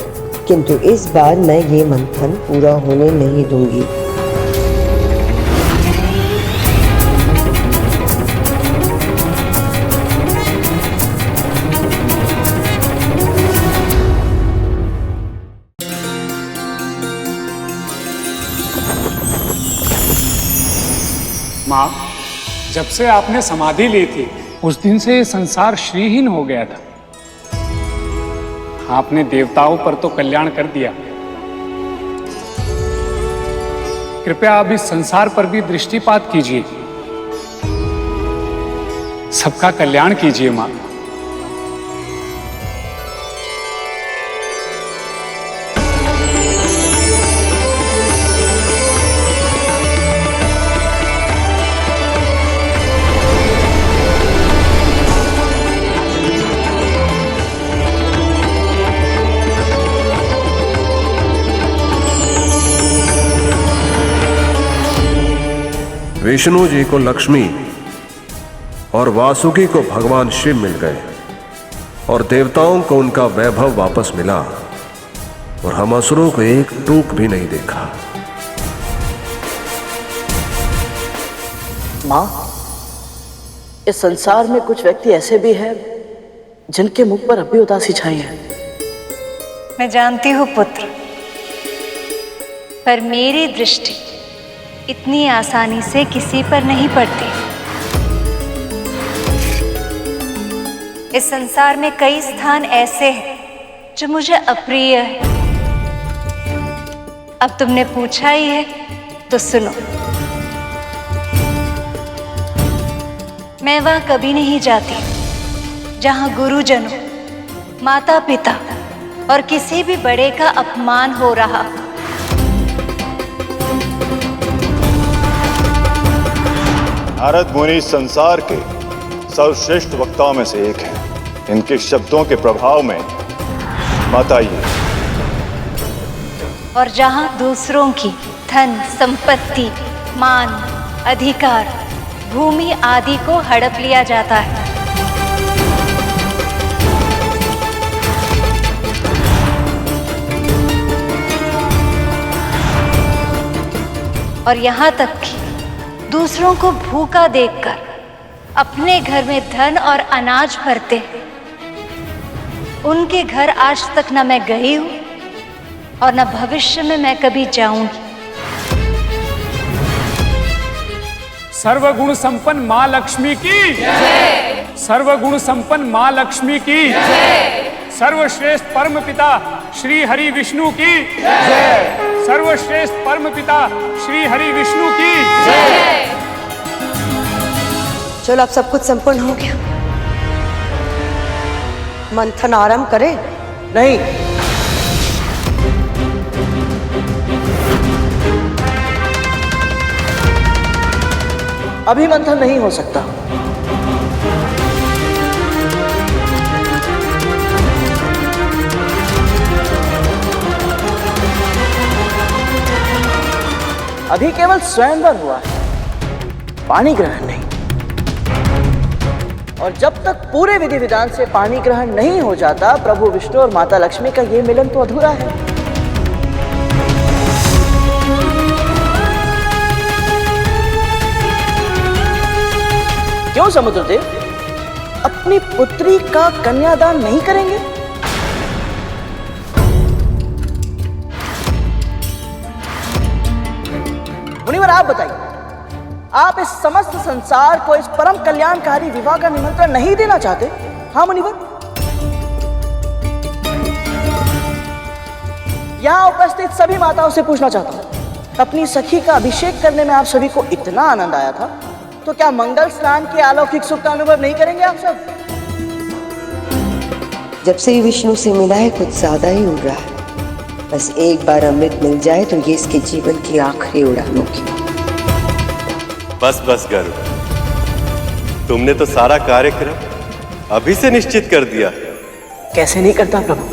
किंतु इस बार मैं ये मंथन पूरा होने नहीं दूंगी। माँ, जब से आपने समाधि ली थी उस दिन से ये संसार श्रीहीन हो गया था। आपने देवताओं पर तो कल्याण कर दिया, कृपया अब इस संसार पर भी दृष्टिपात कीजिए, सबका कल्याण कीजिए मां। विष्णु जी को लक्ष्मी और वासुकी को भगवान शिव मिल गए और देवताओं को उनका वैभव वापस मिला और हम असुरों को एक टूक भी नहीं देखा। माँ, इस संसार में कुछ व्यक्ति ऐसे भी हैं जिनके मुख पर अब भी उदासी छाई है। मैं जानती हूँ पुत्र, पर मेरी दृष्टि इतनी आसानी से किसी पर नहीं पड़ती। इस संसार में कई स्थान ऐसे हैं जो मुझे अप्रिय है। अब तुमने पूछा ही है तो सुनो। मैं वहां कभी नहीं जाती जहां गुरुजनों, माता पिता और किसी भी बड़े का अपमान हो रहा। नारद मुनि संसार के सर्वश्रेष्ठ वक्ताओं में से एक हैं। इनके शब्दों के प्रभाव में मत आइए। और जहां दूसरों की धन, संपत्ति, मान, अधिकार, भूमि आदि को हड़प लिया जाता है, और यहाँ तक कि दूसरों को भूखा देखकर अपने घर में धन और अनाज भरते हैं, उनके घर आज तक न मैं गई हूं और न भविष्य में मैं कभी जाऊंगी। सर्वगुण संपन्न माँ लक्ष्मी की जय। सर्वगुण संपन्न माँ लक्ष्मी की जय। सर्वश्रेष्ठ परम पिता श्री हरि विष्णु की जय। सर्वश्रेष्ठ परम पिता श्री हरि विष्णु की जय। चलो, अब सब कुछ संपन्न हो गया। मंथन आरंभ करें? नहीं, अभी मंथन नहीं हो सकता। अभी केवल स्वयंवर हुआ है, पानी ग्रहण नहीं। और जब तक पूरे विधि विधान से पानी ग्रहण नहीं हो जाता, प्रभु विष्णु और माता लक्ष्मी का ये मिलन तो अधूरा है। क्यों समुद्रदेव अपनी पुत्री का कन्यादान नहीं करेंगे? मुनिवर, आप बताइए, आप इस समस्त संसार को इस परम कल्याणकारी विवाह का निमंत्रण नहीं देना चाहते? हाँ मुनिवर, यहां उपस्थित सभी माताओं से पूछना चाहता हूं, अपनी सखी का अभिषेक करने में आप सभी को इतना आनंद आया था, तो क्या मंगल स्नान के अलौकिक सुख का अनुभव नहीं करेंगे आप सब? जब से ये विष्णु से मिला है, कुछ ज्यादा ही उड़ रहा है। बस एक बार अमृत मिल जाए तो ये इसके जीवन की आखिरी उड़ान होगी। बस बस गरुड़, तुमने तो सारा कार्यक्रम अभी से निश्चित कर दिया। कैसे नहीं करता प्रभु?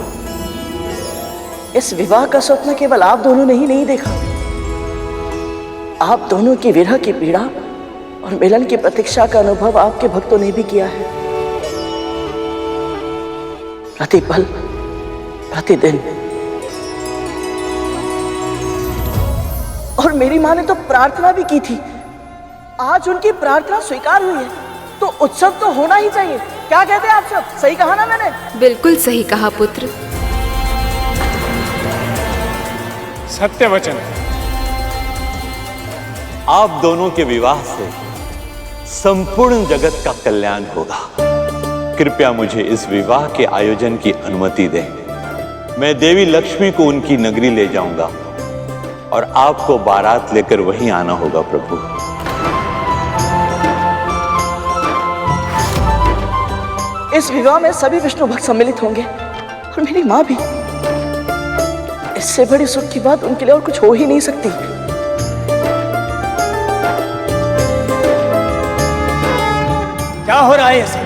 इस विवाह का स्वप्न केवल आप दोनों ने ही नहीं देखा, आप दोनों की विरह की पीड़ा और मिलन की प्रतीक्षा का अनुभव आपके भक्तों ने भी किया है। प्रतिपल, प्रतिदिन। और मेरी माँ ने तो प्रार्थना भी की थी। आज उनकी प्रार्थना स्वीकार हुई है, तो उत्सव तो होना ही चाहिए। क्या कहते हैं आप सब? सही कहा ना मैंने? बिल्कुल सही कहा पुत्र। सत्य वचन। आप दोनों के विवाह से संपूर्ण जगत का कल्याण होगा। कृपया मुझे इस विवाह के आयोजन की अनुमति दें। मैं देवी लक्ष्मी को उनकी नगरी ले जाऊंगा और आपको बारात लेकर वहीं आना होगा प्रभु। इस विवाह में सभी विष्णु भक्त सम्मिलित होंगे और मेरी माँ भी। इससे बड़ी सुख की बात उनके लिए और कुछ हो ही नहीं सकती। क्या हो रहा है ऐसे?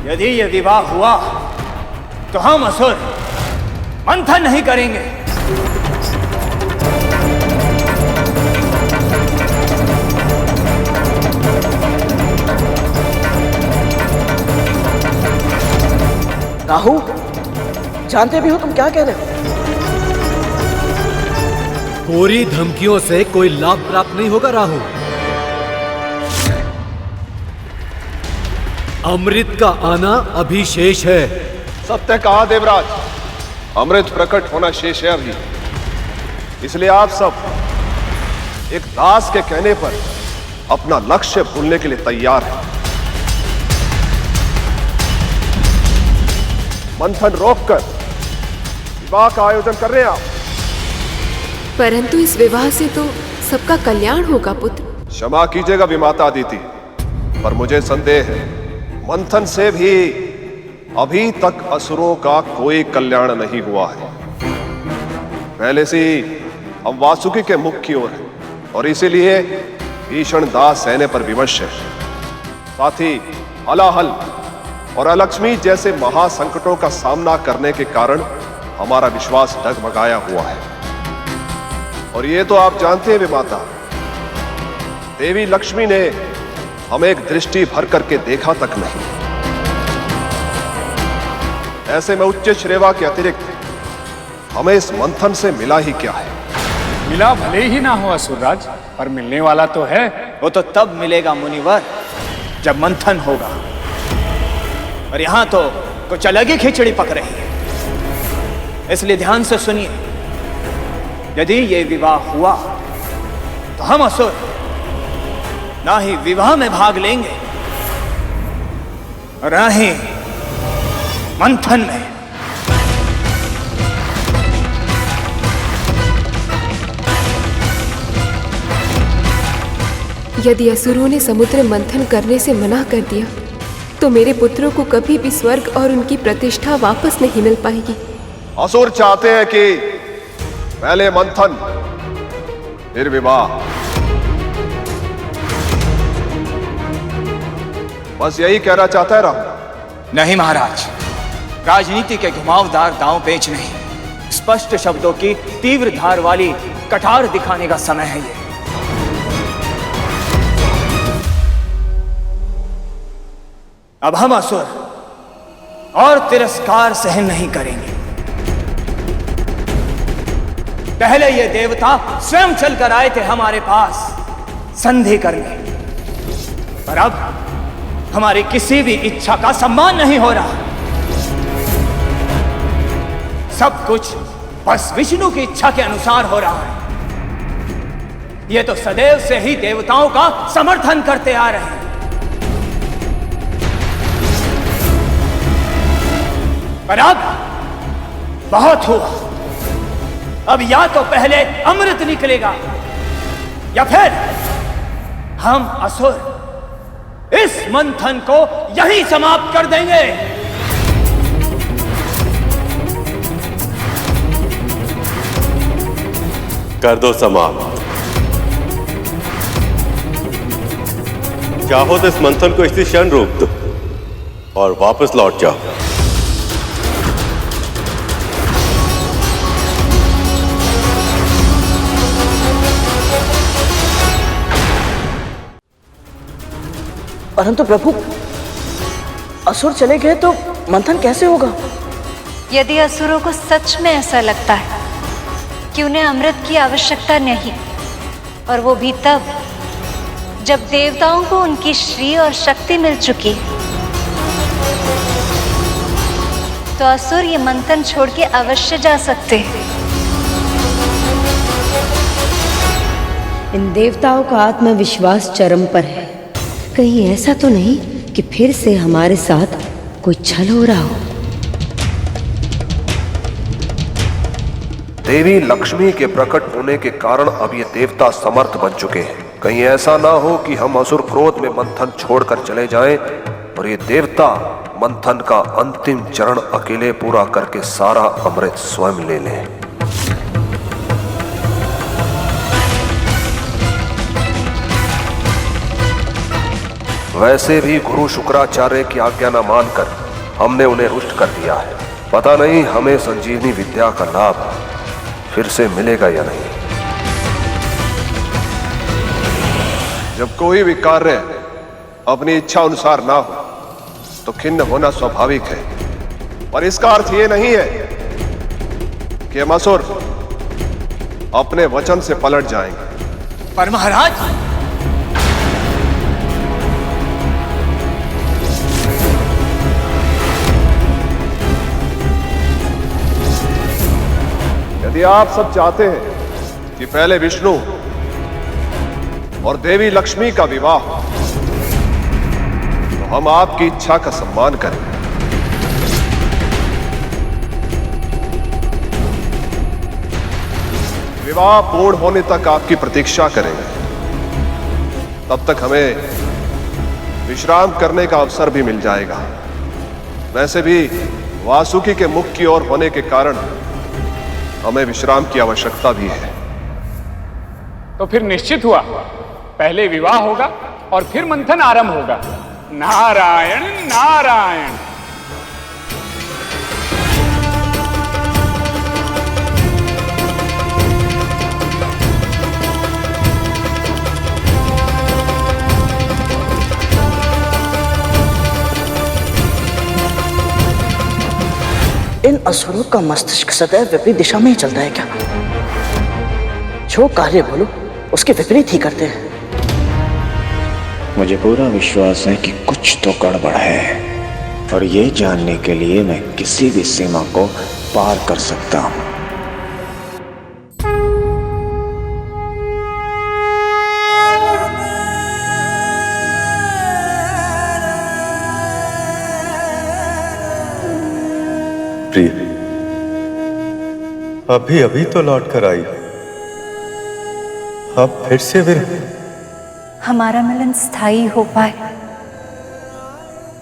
यदि यह विवाह हुआ तो हम असुर मंथन नहीं करेंगे। राहु, जानते भी हो तुम क्या कह रहे हो? पूरी धमकियों से कोई लाभ प्राप्त नहीं होगा राहु। अमृत का आना अभी शेष है। सत्य कहा देवराज, अमृत प्रकट होना शेष है अभी। इसलिए आप सब एक दास के कहने पर अपना लक्ष्य भूलने के लिए तैयार हैं। मंथन रोककर विवाह का आयोजन कर रहे हैं आप। परंतु इस विवाह से तो सबका कल्याण होगा पुत्र। क्षमा कीजिएगा विमाता अदिति, पर मुझे संदेह है मंथन से भी अभी तक असुरों का कोई कल्याण नहीं हुआ है। पहले से ही हम वासुकी के मुख की ओर हैं और इसीलिए भीषण दास सहने पर विवश है। साथ ही हलाहल और अलक्ष्मी जैसे महासंकटों का सामना करने के कारण हमारा विश्वास डगमगाया हुआ है। और ये तो आप जानते हैं विमाता, देवी लक्ष्मी ने हमें एक दृष्टि भर करके देखा तक नहीं। ऐसे में उच्च श्रेवा के अतिरिक्त हमें इस मंथन से मिला ही क्या है? मिला भले ही ना हो असुरराज, पर मिलने वाला तो है। वो तो तब मिलेगा मुनिवर जब मंथन होगा। और यहां तो कुछ अलग ही खिचड़ी पक रही है, इसलिए ध्यान से सुनिए। यदि ये विवाह हुआ तो हम असुर ना ही विवाह में भाग लेंगे और ना ही मंथन में। यदि असुरों ने समुद्र मंथन करने से मना कर दिया तो मेरे पुत्रों को कभी भी स्वर्ग और उनकी प्रतिष्ठा वापस नहीं मिल पाएगी। असुर चाहते हैं कि पहले मंथन फिर विवाह। बस यही कहना चाहता है राहु। नहीं महाराज, राजनीति के घुमावदार दांव पेच नहीं, स्पष्ट शब्दों की तीव्र धार वाली कटार दिखाने का समय है ये। अब हम असुर और तिरस्कार सहन नहीं करेंगे। पहले ये देवता स्वयं चलकर आए थे हमारे पास संधि करने, पर अब हमारी किसी भी इच्छा का सम्मान नहीं हो रहा। सब कुछ बस विष्णु की इच्छा के अनुसार हो रहा है। ये तो सदैव से ही देवताओं का समर्थन करते आ रहे हैं। पर अब बहुत हुआ। अब या तो पहले अमृत निकलेगा या फिर हम असुर इस मंथन को यहीं समाप्त कर देंगे। कर दो समाप्त। चाहो तो इस मंथन को इसी क्षण रोक दो और वापस लौट जाओ। परंतु प्रभु, असुर चले गए तो मंथन कैसे होगा? यदि असुरों को सच में ऐसा लगता है कि उन्हें अमृत की आवश्यकता नहीं, और वो भी तब जब देवताओं को उनकी श्री और शक्ति मिल चुकी, तो असुर ये मंथन छोड़ के अवश्य जा सकते हैं। इन देवताओं का आत्मविश्वास चरम पर है। कहीं ऐसा तो नहीं कि फिर से हमारे साथ कोई छल हो रहा हो। देवी लक्ष्मी के प्रकट होने के कारण अब ये देवता समर्थ बन चुके हैं। कहीं ऐसा ना हो कि हम असुर क्रोध में मंथन छोड़कर चले जाएं और ये देवता मंथन का अंतिम चरण अकेले पूरा करके सारा अमृत स्वयं ले लें। वैसे भी गुरु शुक्राचार्य की आज्ञा न मानकर हमने उन्हें रुष्ट कर दिया है। पता नहीं हमें संजीवनी विद्या का लाभ फिर से मिलेगा या नहीं। जब कोई भी कार्य अपनी इच्छा अनुसार ना हो तो खिन्न होना स्वाभाविक है। पर इसका अर्थ यह नहीं है कि मसुर अपने वचन से पलट जाएंगे। पर महाराज, यदि आप सब चाहते हैं कि पहले विष्णु और देवी लक्ष्मी का विवाह हो, तो हम आपकी इच्छा का सम्मान करें। विवाह पूर्ण होने तक आपकी प्रतीक्षा करेंगे। तब तक हमें विश्राम करने का अवसर भी मिल जाएगा। वैसे भी वासुकी के मुख की ओर होने के कारण हमें विश्राम की आवश्यकता भी है। तो फिर निश्चित हुआ, पहले विवाह होगा और फिर मंथन आरंभ होगा। नारायण नारायण। इन असुरों का मस्तिष्क सदैव विपरीत दिशा में ही चलता है क्या? जो कार्य बोलो उसके विपरीत ही करते हैं। मुझे पूरा विश्वास है कि कुछ तो गड़बड़ है, और ये जानने के लिए मैं किसी भी सीमा को पार कर सकता हूं। प्रिय, अभी अभी तो लौट कर आई, अब फिर से विरह। हमारा मिलन स्थायी हो पाए,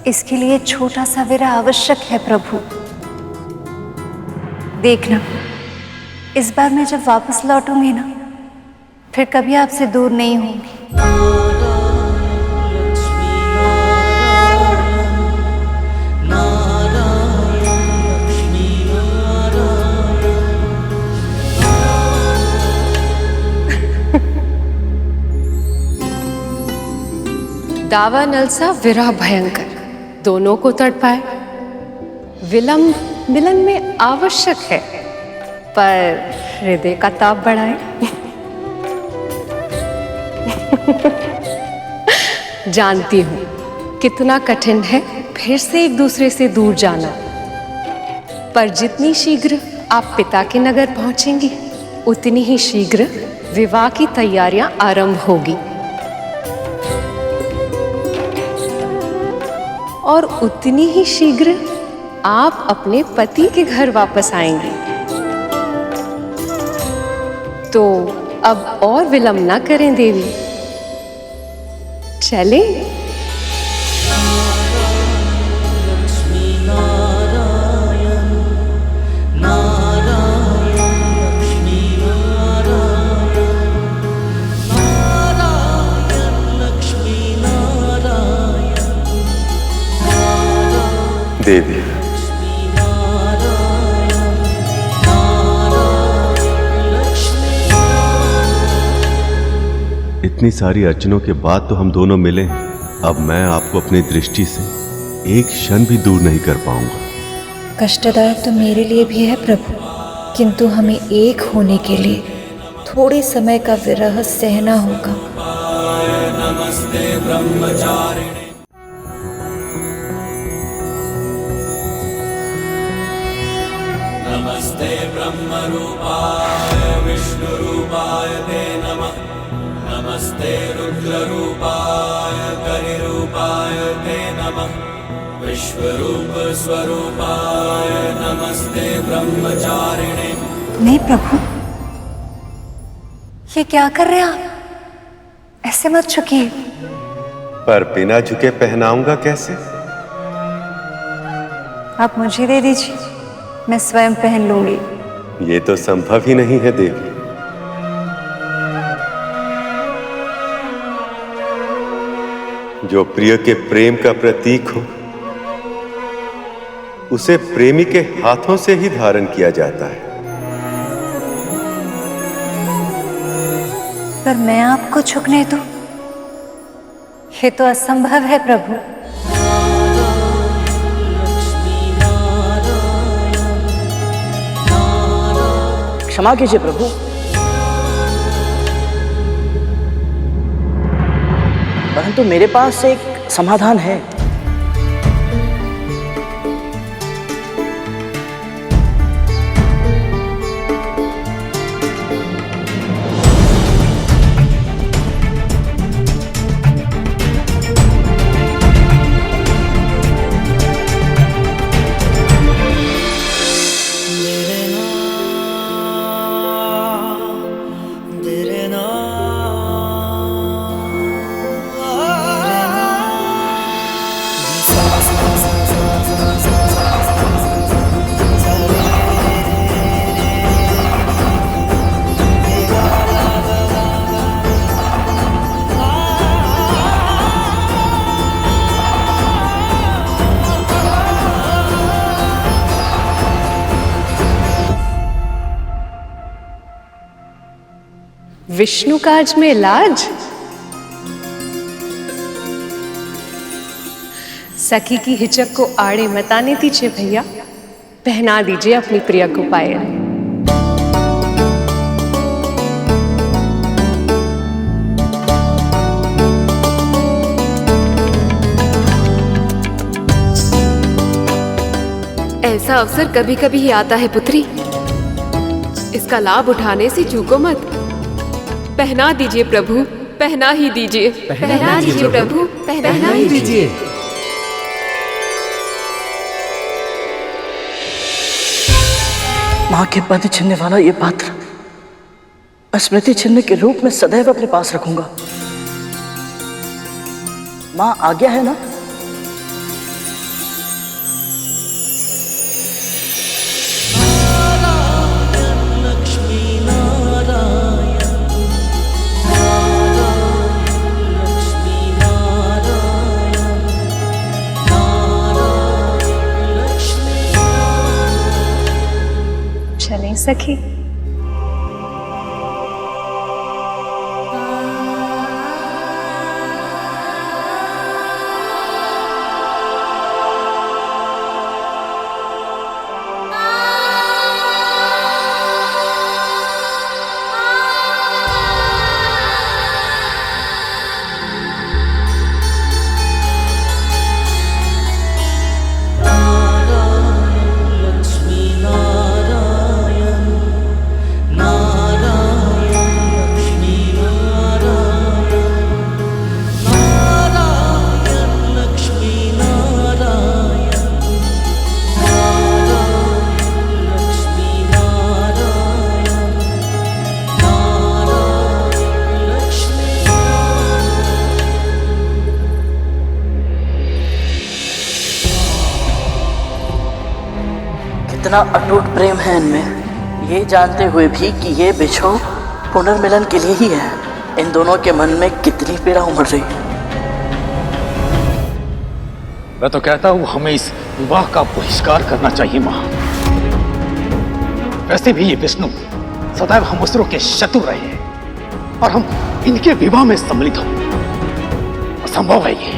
इसके लिए छोटा सा विरह आवश्यक है प्रभु। देखना, इस बार मैं जब वापस लौटूंगी ना, फिर कभी आपसे दूर नहीं होंगी। दावा नलसा विरह भयंकर, दोनों को तड़पाए। विलंब मिलन में आवश्यक है, पर हृदय का ताप बढ़ाए। जानती हूं कितना कठिन है फिर से एक दूसरे से दूर जाना, पर जितनी शीघ्र आप पिता के नगर पहुंचेंगी, उतनी ही शीघ्र विवाह की तैयारियां आरंभ होगी, और उतनी ही शीघ्र आप अपने पति के घर वापस आएंगे। तो अब और विलंब ना करें देवी, चलें? देवी, इतनी सारी अर्चनों के बाद तो हम दोनों मिले हैं। अब मैं आपको अपनी दृष्टि से एक क्षण भी दूर नहीं कर पाऊंगा। कष्टदायक तो मेरे लिए भी है प्रभु, किंतु हमें एक होने के लिए थोड़े समय का विरह सहना होगा। नमस्ते ब्रह्मचारिणे। नमस्ते ब्रह्मरूपाय विष्णुरूपाय ते नमः। नमस्ते रुद्ररूपाय करिरूपाय ते नमः। विश्वरूप स्वरूपाय नमस्ते ब्रह्मचारिणे। नहीं प्रभु, ये क्या कर रहे हैं आप? ऐसे मत झुकिए। पर बिना झुके पहनाऊंगा कैसे? आप मुझे दे दीजिए, मैं स्वयं पहन लूंगी। ये तो संभव ही नहीं है देवी। जो प्रिय के प्रेम का प्रतीक हो, उसे प्रेमी के हाथों से ही धारण किया जाता है। पर मैं आपको झुकने दूं? ये तो असंभव है प्रभु। क्षमा कीजिए प्रभु। परंतु मेरे पास एक समाधान है। विष्णु काज में लाज। सखी की हिचक को आड़े मत आने दीजिए भैया, पहना दीजिए अपनी प्रिया को पायल। ऐसा अवसर कभी कभी ही आता है पुत्री, इसका लाभ उठाने से चूको मत। पहना दीजिए प्रभु, पहना ही दीजिए, पहना दीजिए प्रभु, पहना ही दीजिए। माँ के पद छीनने वाला ये पात्र स्मृति चिन्ह के रूप में सदैव अपने पास रखूंगा। माँ आज्ञा है ना? चलें सखी। कितना अटूट प्रेम है इनमें, ये जानते हुए भी कि ये बिछो पुनर्मिलन के लिए ही है। इन दोनों के मन में कितनी पीड़ा उमड़ रही है। मैं तो कहता हूं हमें इस विवाह का बहिष्कार करना चाहिए मां। वैसे भी ये विष्णु सदैव हम असुरों के शत्रु रहे हैं और हम इनके विवाह में सम्मिलित हो, असंभव है ये।